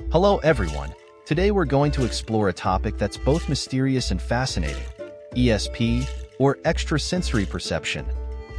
Hello everyone. Today we're going to explore a topic that's both mysterious and fascinating. ESP, or extrasensory perception.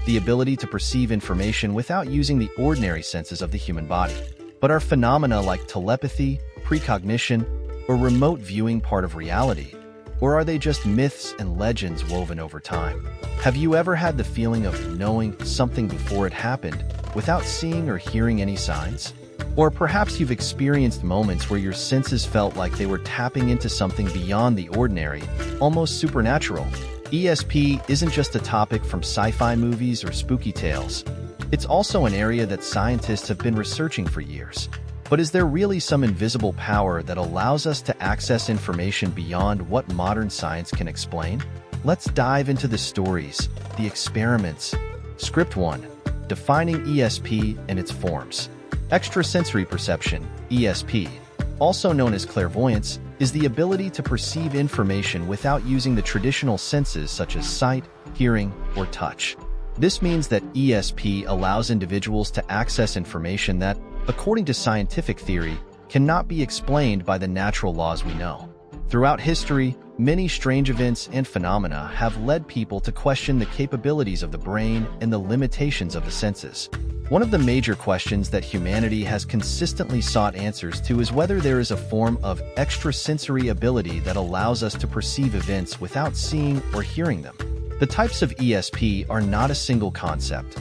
The ability to perceive information without using the ordinary senses of the human body. But are phenomena like telepathy, precognition, or remote viewing part of reality? Or are they just myths and legends woven over time? Have you ever had the feeling of knowing something before it happened, without seeing or hearing any signs? Or perhaps you've experienced moments where your senses felt like they were tapping into something beyond the ordinary, almost supernatural. ESP isn't just a topic from sci-fi movies or spooky tales. It's also an area that scientists have been researching for years. But is there really some invisible power that allows us to access information beyond what modern science can explain? Let's dive into the stories, the experiments. Script 1. Defining ESP and its forms. Extrasensory perception, ESP, also known as clairvoyance, is the ability to perceive information without using the traditional senses such as sight, hearing, or touch. This means that ESP allows individuals to access information that, according to scientific theory, cannot be explained by the natural laws we know. Throughout history, many strange events and phenomena have led people to question the capabilities of the brain and the limitations of the senses. One of the major questions that humanity has consistently sought answers to is whether there is a form of extrasensory ability that allows us to perceive events without seeing or hearing them. The types of ESP are not a single concept.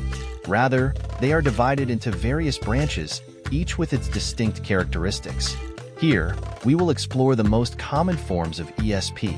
Rather, they are divided into various branches, each with its distinct characteristics. Here, we will explore the most common forms of ESP.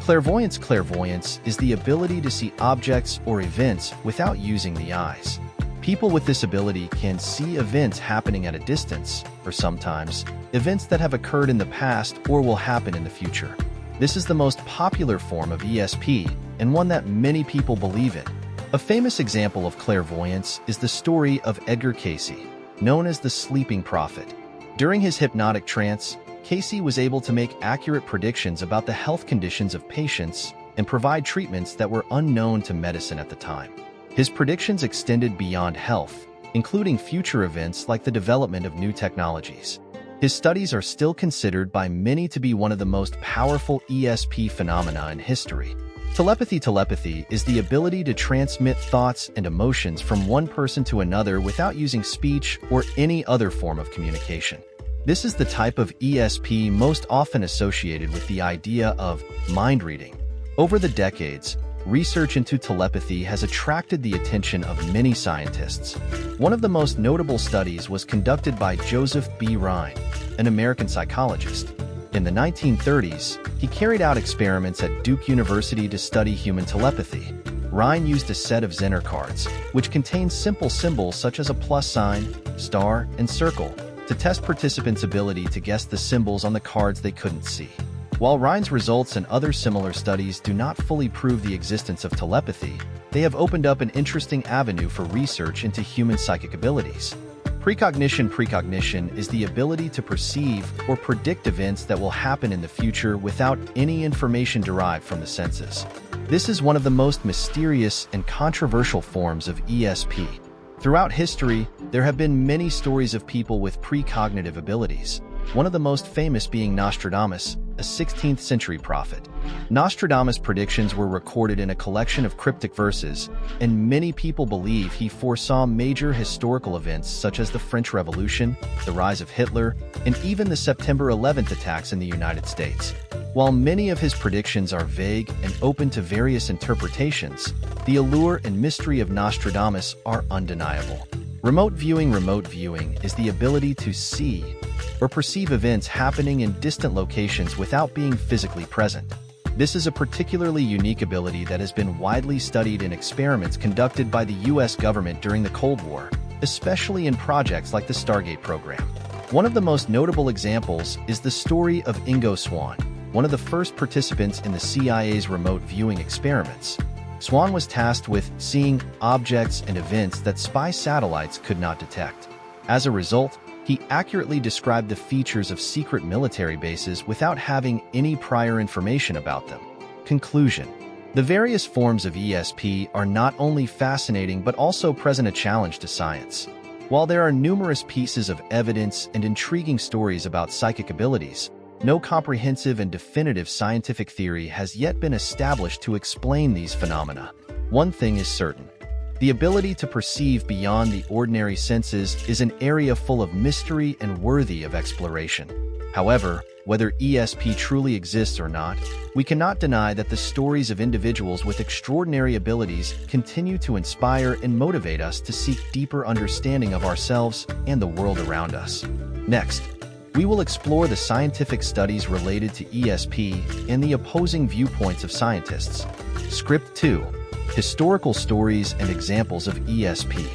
Clairvoyance. Clairvoyance is the ability to see objects or events without using the eyes. People with this ability can see events happening at a distance, or sometimes, events that have occurred in the past or will happen in the future. This is the most popular form of ESP, and one that many people believe in. A famous example of clairvoyance is the story of Edgar Cayce, known as the Sleeping Prophet. During his hypnotic trance, Cayce was able to make accurate predictions about the health conditions of patients and provide treatments that were unknown to medicine at the time. His predictions extended beyond health, including future events like the development of new technologies. His studies are still considered by many to be one of the most powerful ESP phenomena in history. Telepathy. Telepathy is the ability to transmit thoughts and emotions from one person to another without using speech or any other form of communication. This is the type of ESP most often associated with the idea of mind reading. Over the decades, research into telepathy has attracted the attention of many scientists. One of the most notable studies was conducted by Joseph B. Rhine, an American psychologist. In the 1930s, he carried out experiments at Duke University to study human telepathy. Rhine used a set of Zener cards, which contained simple symbols such as a plus sign, star, and circle, to test participants' ability to guess the symbols on the cards they couldn't see. While Rhine's results and other similar studies do not fully prove the existence of telepathy, they have opened up an interesting avenue for research into human psychic abilities. Precognition. Precognition is the ability to perceive or predict events that will happen in the future without any information derived from the senses. This is one of the most mysterious and controversial forms of ESP. Throughout history, there have been many stories of people with precognitive abilities, one of the most famous being Nostradamus, a 16th century prophet. Nostradamus' predictions were recorded in a collection of cryptic verses, and many people believe he foresaw major historical events such as the French Revolution, the rise of Hitler, and even the September 11th attacks in the United States. While many of his predictions are vague and open to various interpretations, the allure and mystery of Nostradamus are undeniable. Remote viewing. Remote viewing is the ability to see or perceive events happening in distant locations without being physically present. This is a particularly unique ability that has been widely studied in experiments conducted by the US government during the Cold War, especially in projects like the Stargate program. One of the most notable examples is the story of Ingo Swann, one of the first participants in the CIA's remote viewing experiments. Swann was tasked with seeing objects and events that spy satellites could not detect. As a result, he accurately described the features of secret military bases without having any prior information about them. Conclusion. The various forms of ESP are not only fascinating but also present a challenge to science. While there are numerous pieces of evidence and intriguing stories about psychic abilities, no comprehensive and definitive scientific theory has yet been established to explain these phenomena. One thing is certain. The ability to perceive beyond the ordinary senses is an area full of mystery and worthy of exploration. However, whether ESP truly exists or not, we cannot deny that the stories of individuals with extraordinary abilities continue to inspire and motivate us to seek deeper understanding of ourselves and the world around us. Next, we will explore the scientific studies related to ESP and the opposing viewpoints of scientists. Script 2. Historical stories and examples of ESP.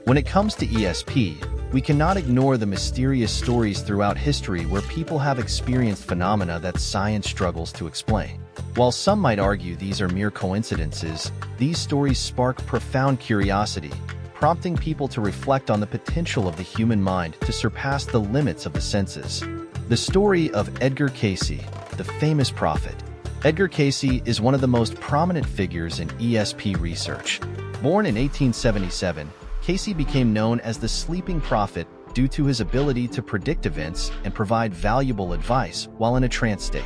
When it comes to ESP, we cannot ignore the mysterious stories throughout history where people have experienced phenomena that science struggles to explain. While some might argue these are mere coincidences, these stories spark profound curiosity, prompting people to reflect on the potential of the human mind to surpass the limits of the senses. The story of Edgar Cayce, the famous prophet. Edgar Cayce is one of the most prominent figures in ESP research. Born in 1877, Cayce became known as the Sleeping Prophet due to his ability to predict events and provide valuable advice while in a trance state.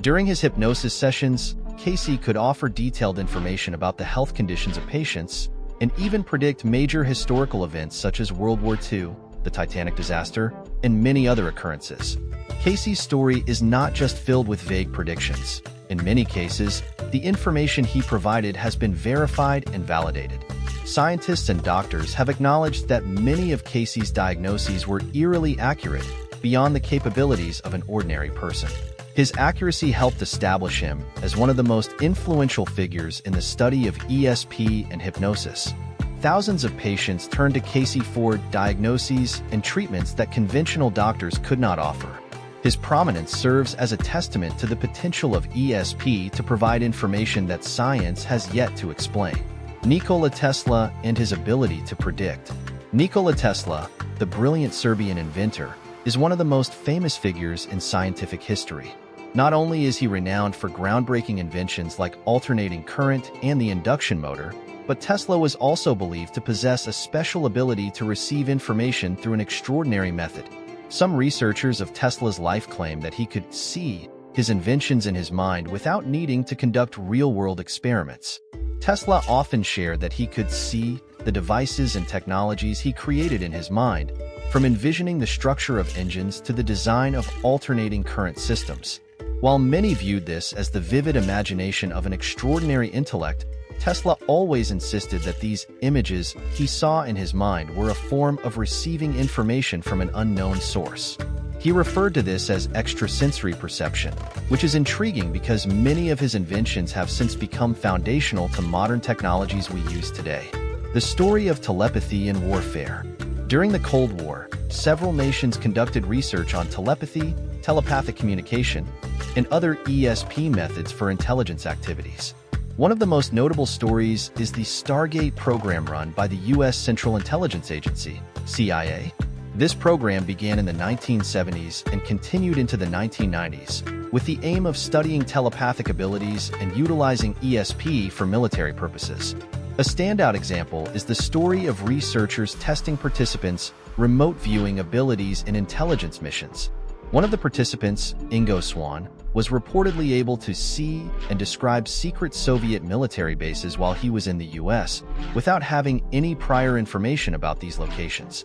During his hypnosis sessions, Cayce could offer detailed information about the health conditions of patients and even predict major historical events such as World War II, the Titanic disaster, and many other occurrences. Cayce's story is not just filled with vague predictions. In many cases, the information he provided has been verified and validated. Scientists and doctors have acknowledged that many of Cayce's diagnoses were eerily accurate, beyond the capabilities of an ordinary person. His accuracy helped establish him as one of the most influential figures in the study of ESP and hypnosis. Thousands of patients turned to Cayce for diagnoses and treatments that conventional doctors could not offer. His prominence serves as a testament to the potential of ESP to provide information that science has yet to explain. Nikola Tesla and his ability to predict. Nikola Tesla, the brilliant Serbian inventor, is one of the most famous figures in scientific history. Not only is he renowned for groundbreaking inventions like alternating current and the induction motor, but Tesla was also believed to possess a special ability to receive information through an extraordinary method. Some researchers of Tesla's life claim that he could see his inventions in his mind without needing to conduct real-world experiments. Tesla often shared that he could see the devices and technologies he created in his mind, from envisioning the structure of engines to the design of alternating current systems. While many viewed this as the vivid imagination of an extraordinary intellect, Tesla always insisted that these images he saw in his mind were a form of receiving information from an unknown source. He referred to this as extrasensory perception, which is intriguing because many of his inventions have since become foundational to modern technologies we use today. The story of telepathy and warfare. During the Cold War, several nations conducted research on telepathy, telepathic communication, and other ESP methods for intelligence activities. One of the most notable stories is the Stargate program run by the U.S. Central Intelligence Agency, CIA. This program began in the 1970s and continued into the 1990s, with the aim of studying telepathic abilities and utilizing ESP for military purposes. A standout example is the story of researchers testing participants' remote viewing abilities in intelligence missions. One of the participants, Ingo Swann, was reportedly able to see and describe secret Soviet military bases while he was in the U.S., without having any prior information about these locations.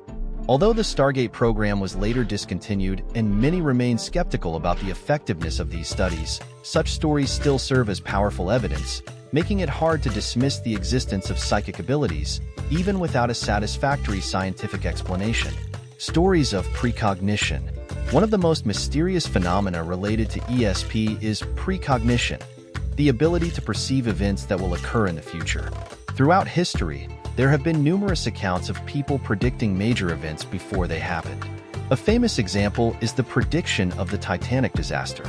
Although the Stargate program was later discontinued and many remain skeptical about the effectiveness of these studies, such stories still serve as powerful evidence, making it hard to dismiss the existence of psychic abilities, even without a satisfactory scientific explanation. Stories of precognition. One of the most mysterious phenomena related to ESP is precognition, the ability to perceive events that will occur in the future. Throughout history, there have been numerous accounts of people predicting major events before they happened. A famous example is the prediction of the Titanic disaster.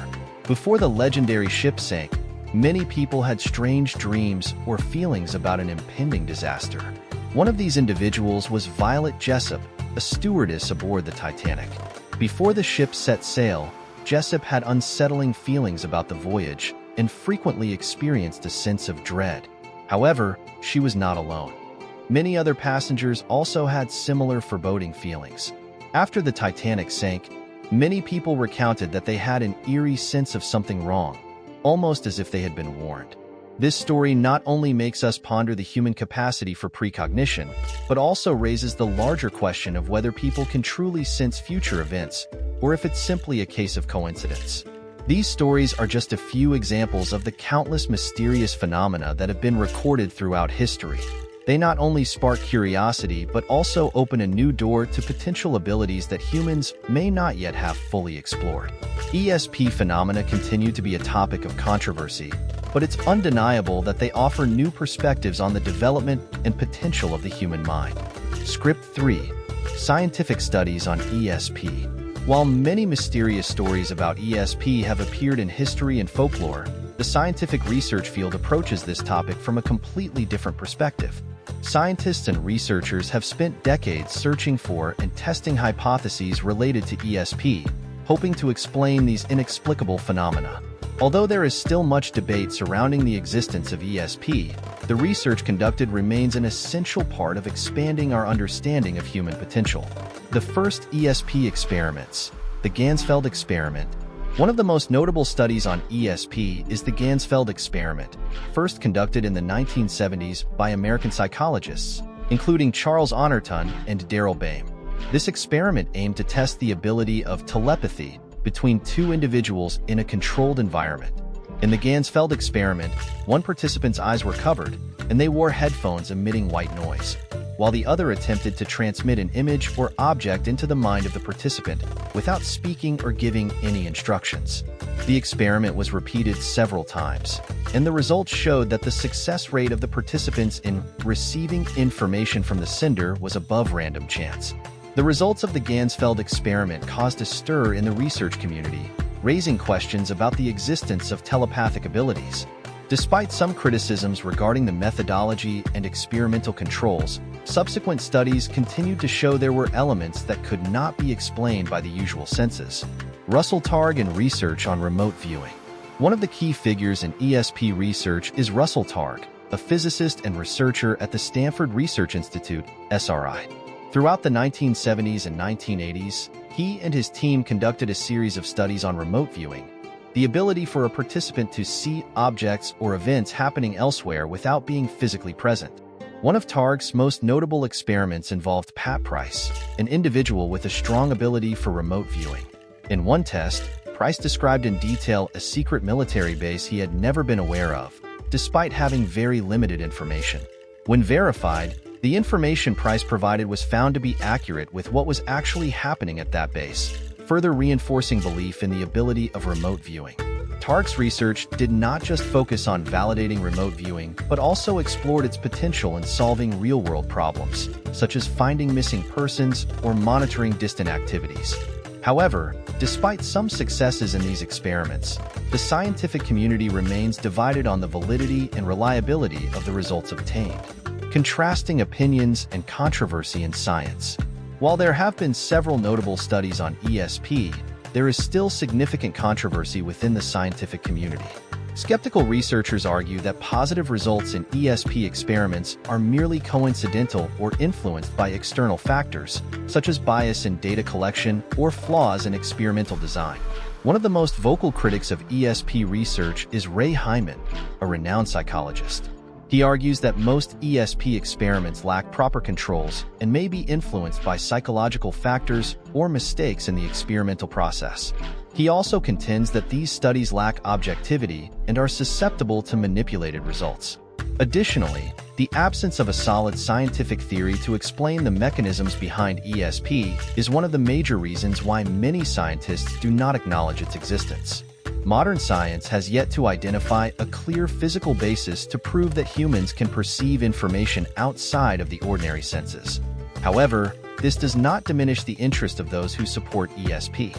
Before the legendary ship sank, many people had strange dreams or feelings about an impending disaster. One of these individuals was Violet Jessop, a stewardess aboard the Titanic. Before the ship set sail, Jessop had unsettling feelings about the voyage and frequently experienced a sense of dread. However, she was not alone. Many other passengers also had similar foreboding feelings. After the Titanic sank, many people recounted that they had an eerie sense of something wrong, almost as if they had been warned. This story not only makes us ponder the human capacity for precognition, but also raises the larger question of whether people can truly sense future events, or if it's simply a case of coincidence. These stories are just a few examples of the countless mysterious phenomena that have been recorded throughout history. They not only spark curiosity, but also open a new door to potential abilities that humans may not yet have fully explored. ESP phenomena continue to be a topic of controversy, but it's undeniable that they offer new perspectives on the development and potential of the human mind. Script 3. Scientific studies on ESP. While many mysterious stories about ESP have appeared in history and folklore, the scientific research field approaches this topic from a completely different perspective. Scientists and researchers have spent decades searching for and testing hypotheses related to ESP, hoping to explain these inexplicable phenomena. Although there is still much debate surrounding the existence of ESP, the research conducted remains an essential part of expanding our understanding of human potential. The first ESP experiments, the Ganzfeld experiment. One of the most notable studies on ESP is the Ganzfeld experiment, first conducted in the 1970s by American psychologists, including Charles Honorton and Darrell Baim. This experiment aimed to test the ability of telepathy between two individuals in a controlled environment. In the Ganzfeld experiment, one participant's eyes were covered, and they wore headphones emitting white noise, while the other attempted to transmit an image or object into the mind of the participant without speaking or giving any instructions. The experiment was repeated several times, and the results showed that the success rate of the participants in receiving information from the sender was above random chance. The results of the Ganzfeld experiment caused a stir in the research community, raising questions about the existence of telepathic abilities. Despite some criticisms regarding the methodology and experimental controls, subsequent studies continued to show there were elements that could not be explained by the usual senses. Russell Targ and research on remote viewing. One of the key figures in ESP research is Russell Targ, a physicist and researcher at the Stanford Research Institute, SRI. Throughout the 1970s and 1980s, he and his team conducted a series of studies on remote viewing, the ability for a participant to see objects or events happening elsewhere without being physically present. One of Targ's most notable experiments involved Pat Price, an individual with a strong ability for remote viewing. In one test, Price described in detail a secret military base he had never been aware of, despite having very limited information. When verified, the information Price provided was found to be accurate with what was actually happening at that base, further reinforcing belief in the ability of remote viewing. Targ's research did not just focus on validating remote viewing, but also explored its potential in solving real-world problems, such as finding missing persons or monitoring distant activities. However, despite some successes in these experiments, the scientific community remains divided on the validity and reliability of the results obtained. Contrasting opinions and controversy in science. While there have been several notable studies on ESP, there is still significant controversy within the scientific community. Skeptical researchers argue that positive results in ESP experiments are merely coincidental or influenced by external factors, such as bias in data collection or flaws in experimental design. One of the most vocal critics of ESP research is Ray Hyman, a renowned psychologist. He argues that most ESP experiments lack proper controls and may be influenced by psychological factors or mistakes in the experimental process. He also contends that these studies lack objectivity and are susceptible to manipulated results. Additionally, the absence of a solid scientific theory to explain the mechanisms behind ESP is one of the major reasons why many scientists do not acknowledge its existence. Modern science has yet to identify a clear physical basis to prove that humans can perceive information outside of the ordinary senses. However, this does not diminish the interest of those who support ESP.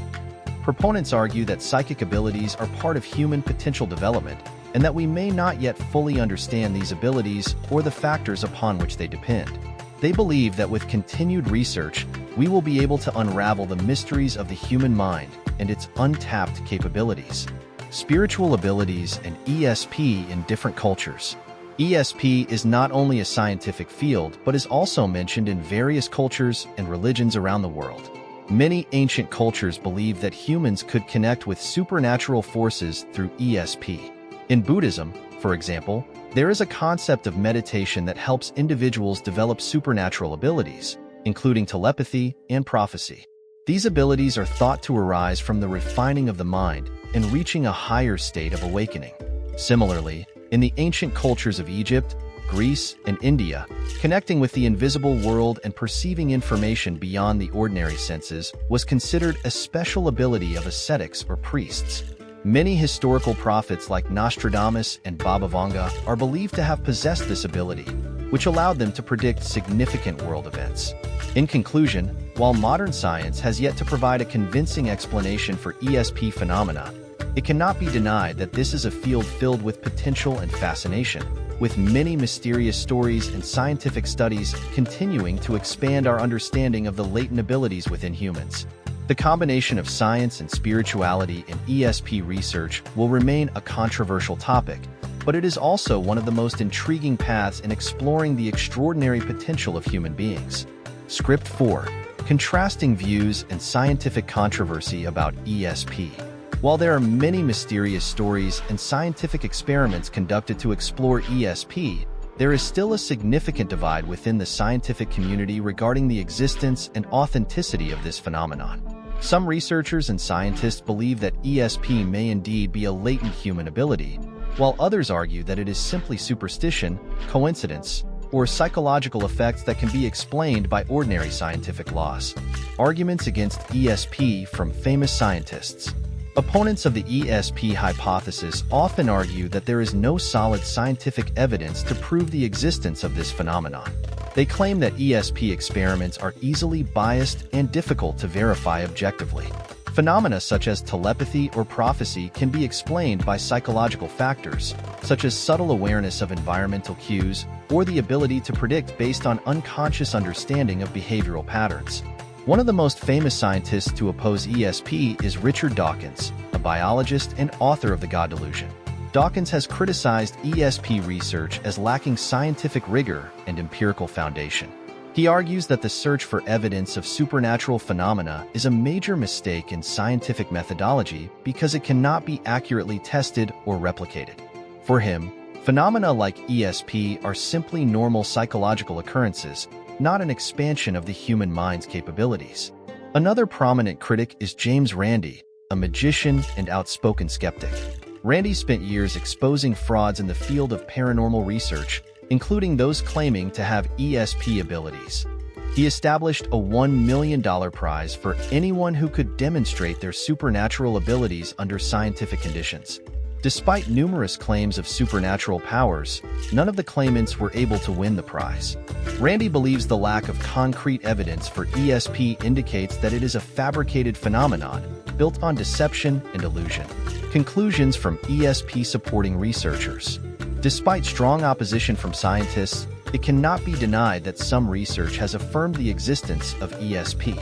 Proponents argue that psychic abilities are part of human potential development and that we may not yet fully understand these abilities or the factors upon which they depend. They believe that with continued research, we will be able to unravel the mysteries of the human mind and its untapped capabilities. Spiritual abilities and ESP in different cultures. ESP is not only a scientific field, but is also mentioned in various cultures and religions around the world. Many ancient cultures believed that humans could connect with supernatural forces through ESP. In Buddhism, for example, there is a concept of meditation that helps individuals develop supernatural abilities, including telepathy and prophecy. These abilities are thought to arise from the refining of the mind and reaching a higher state of awakening. Similarly, in the ancient cultures of Egypt, Greece, and India, connecting with the invisible world and perceiving information beyond the ordinary senses was considered a special ability of ascetics or priests. Many historical prophets like Nostradamus and Baba Vanga are believed to have possessed this ability, which allowed them to predict significant world events. In conclusion, while modern science has yet to provide a convincing explanation for ESP phenomena, it cannot be denied that this is a field filled with potential and fascination, with many mysterious stories and scientific studies continuing to expand our understanding of the latent abilities within humans. The combination of science and spirituality in ESP research will remain a controversial topic, but it is also one of the most intriguing paths in exploring the extraordinary potential of human beings. Script 4. Contrasting views and scientific controversy about ESP. While there are many mysterious stories and scientific experiments conducted to explore ESP, there is still a significant divide within the scientific community regarding the existence and authenticity of this phenomenon. Some researchers and scientists believe that ESP may indeed be a latent human ability, while others argue that it is simply superstition, coincidence, or psychological effects that can be explained by ordinary scientific laws. Arguments against ESP from famous scientists. Opponents of the ESP hypothesis often argue that there is no solid scientific evidence to prove the existence of this phenomenon. They claim that ESP experiments are easily biased and difficult to verify objectively. Phenomena such as telepathy or prophecy can be explained by psychological factors, such as subtle awareness of environmental cues or the ability to predict based on unconscious understanding of behavioral patterns. One of the most famous scientists to oppose ESP is Richard Dawkins, a biologist and author of The God Delusion. Dawkins has criticized ESP research as lacking scientific rigor and empirical foundation. He argues that the search for evidence of supernatural phenomena is a major mistake in scientific methodology because it cannot be accurately tested or replicated. For him, phenomena like ESP are simply normal psychological occurrences, not an expansion of the human mind's capabilities. Another prominent critic is James Randi, a magician and outspoken skeptic. Randi spent years exposing frauds in the field of paranormal research, including those claiming to have ESP abilities. He established a $1 million prize for anyone who could demonstrate their supernatural abilities under scientific conditions. Despite numerous claims of supernatural powers, none of the claimants were able to win the prize. Randi believes the lack of concrete evidence for ESP indicates that it is a fabricated phenomenon built on deception and illusion. Conclusions from ESP supporting researchers. Despite strong opposition from scientists, it cannot be denied that some research has affirmed the existence of ESP.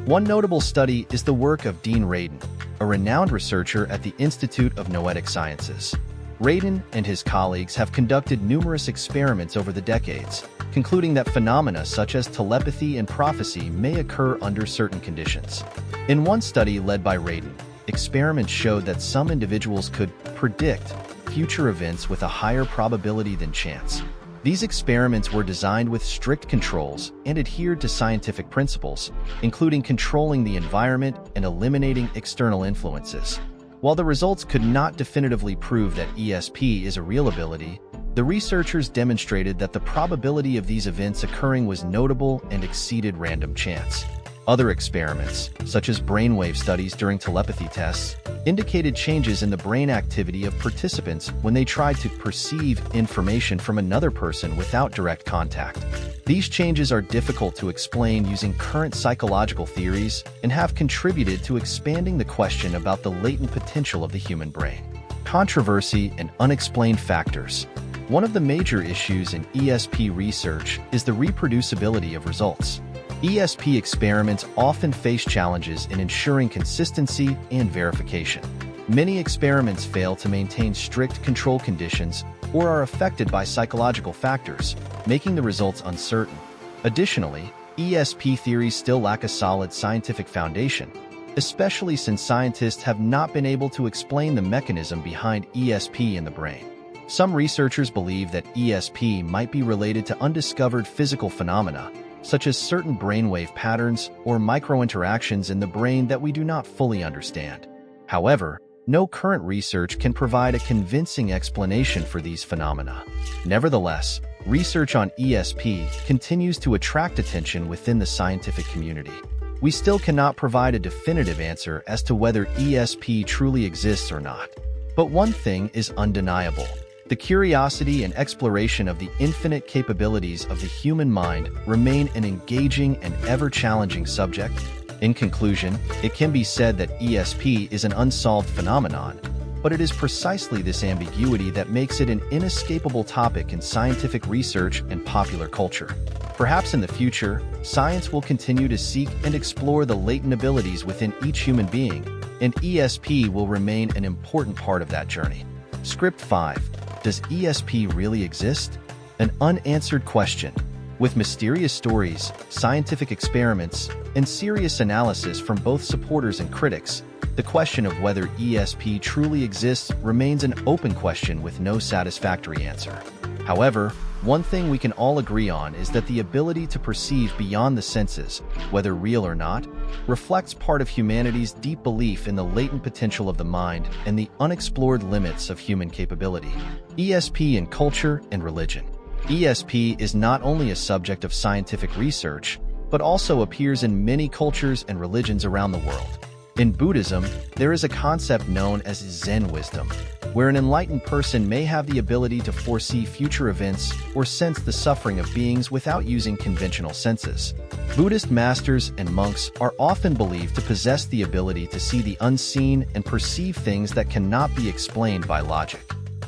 One notable study is the work of Dean Radin, a renowned researcher at the Institute of Noetic Sciences. Radin and his colleagues have conducted numerous experiments over the decades, concluding that phenomena such as telepathy and prophecy may occur under certain conditions. In one study led by Radin, experiments showed that some individuals could predict future events with a higher probability than chance. These experiments were designed with strict controls and adhered to scientific principles, including controlling the environment and eliminating external influences. While the results could not definitively prove that ESP is a real ability, the researchers demonstrated that the probability of these events occurring was notable and exceeded random chance. Other experiments, such as brainwave studies during telepathy tests, indicated changes in the brain activity of participants when they tried to perceive information from another person without direct contact. These changes are difficult to explain using current psychological theories and have contributed to expanding the question about the latent potential of the human brain. Controversy and unexplained factors. One of the major issues in ESP research is the reproducibility of results. ESP experiments often face challenges in ensuring consistency and verification. Many experiments fail to maintain strict control conditions or are affected by psychological factors, making the results uncertain. Additionally, ESP theories still lack a solid scientific foundation, especially since scientists have not been able to explain the mechanism behind ESP in the brain. Some researchers believe that ESP might be related to undiscovered physical phenomena, such as certain brainwave patterns or microinteractions in the brain that we do not fully understand. However, no current research can provide a convincing explanation for these phenomena. Nevertheless, research on ESP continues to attract attention within the scientific community. We still cannot provide a definitive answer as to whether ESP truly exists or not. But one thing is undeniable. The curiosity and exploration of the infinite capabilities of the human mind remain an engaging and ever-challenging subject. In conclusion, it can be said that ESP is an unsolved phenomenon, but it is precisely this ambiguity that makes it an inescapable topic in scientific research and popular culture. Perhaps in the future, science will continue to seek and explore the latent abilities within each human being, and ESP will remain an important part of that journey. Script 5. Does ESP really exist? An unanswered question. With mysterious stories, scientific experiments, and serious analysis from both supporters and critics, the question of whether ESP truly exists remains an open question with no satisfactory answer. However, one thing we can all agree on is that the ability to perceive beyond the senses, whether real or not, reflects part of humanity's deep belief in the latent potential of the mind and the unexplored limits of human capability. ESP in culture and religion. ESP is not only a subject of scientific research, but also appears in many cultures and religions around the world. In Buddhism, there is a concept known as Zen wisdom, where an enlightened person may have the ability to foresee future events or sense the suffering of beings without using conventional senses. Buddhist masters and monks are often believed to possess the ability to see the unseen and perceive things that cannot be explained by logic.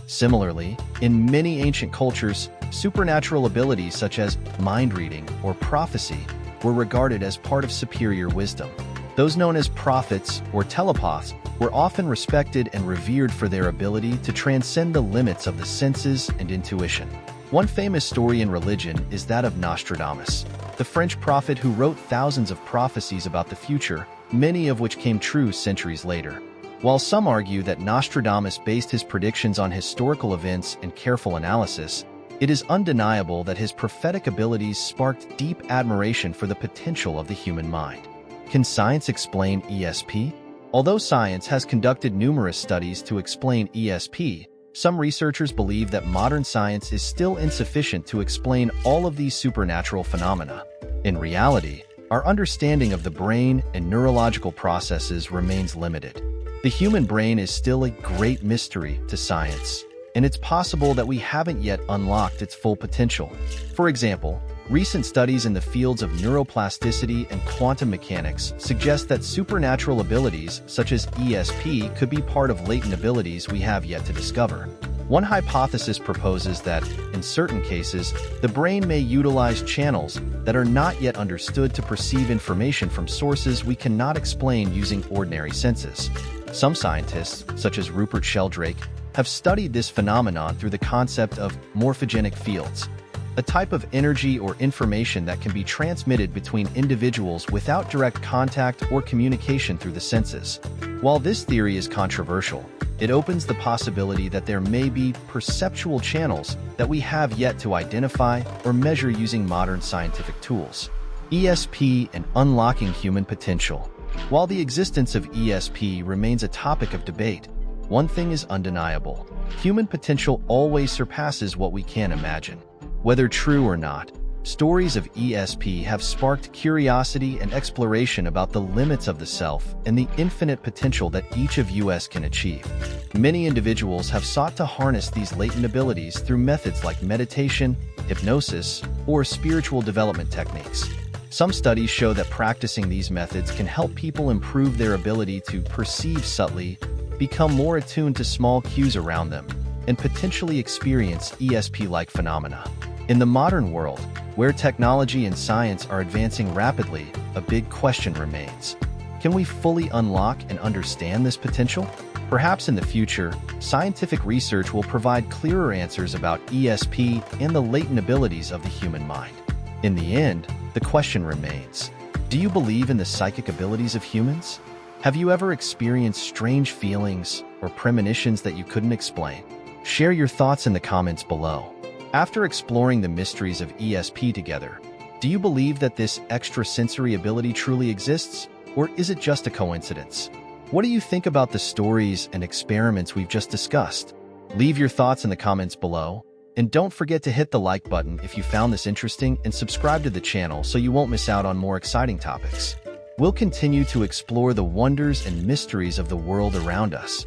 Similarly, in many ancient cultures, supernatural abilities such as mind reading or prophecy were regarded as part of superior wisdom. Those known as prophets or telepaths were often respected and revered for their ability to transcend the limits of the senses and intuition. One famous story in religion is that of Nostradamus, the French prophet who wrote thousands of prophecies about the future, many of which came true centuries later. While some argue that Nostradamus based his predictions on historical events and careful analysis, it is undeniable that his prophetic abilities sparked deep admiration for the potential of the human mind. Can science explain ESP? Although science has conducted numerous studies to explain ESP, some researchers believe that modern science is still insufficient to explain all of these supernatural phenomena. In reality, our understanding of the brain and neurological processes remains limited. The human brain is still a great mystery to science, and it's possible that we haven't yet unlocked its full potential. For example, recent studies in the fields of neuroplasticity and quantum mechanics suggest that supernatural abilities such as ESP could be part of latent abilities we have yet to discover. One hypothesis proposes that, in certain cases, the brain may utilize channels that are not yet understood to perceive information from sources we cannot explain using ordinary senses. Some scientists, such as Rupert Sheldrake, have studied this phenomenon through the concept of morphogenic fields, a type of energy or information that can be transmitted between individuals without direct contact or communication through the senses. While this theory is controversial, it opens the possibility that there may be perceptual channels that we have yet to identify or measure using modern scientific tools. ESP and unlocking human potential. While the existence of ESP remains a topic of debate, one thing is undeniable: human potential always surpasses what we can imagine. Whether true or not, stories of ESP have sparked curiosity and exploration about the limits of the self and the infinite potential that each of us can achieve. Many individuals have sought to harness these latent abilities through methods like meditation, hypnosis, or spiritual development techniques. Some studies show that practicing these methods can help people improve their ability to perceive subtly, become more attuned to small cues around them, and potentially experience ESP-like phenomena. In the modern world, where technology and science are advancing rapidly, a big question remains. Can we fully unlock and understand this potential? Perhaps in the future, scientific research will provide clearer answers about ESP and the latent abilities of the human mind. In the end, the question remains, do you believe in the psychic abilities of humans? Have you ever experienced strange feelings or premonitions that you couldn't explain? Share your thoughts in the comments below. After exploring the mysteries of ESP together, do you believe that this extrasensory ability truly exists, or is it just a coincidence? What do you think about the stories and experiments we've just discussed? Leave your thoughts in the comments below, and don't forget to hit the like button if you found this interesting and subscribe to the channel so you won't miss out on more exciting topics. We'll continue to explore the wonders and mysteries of the world around us.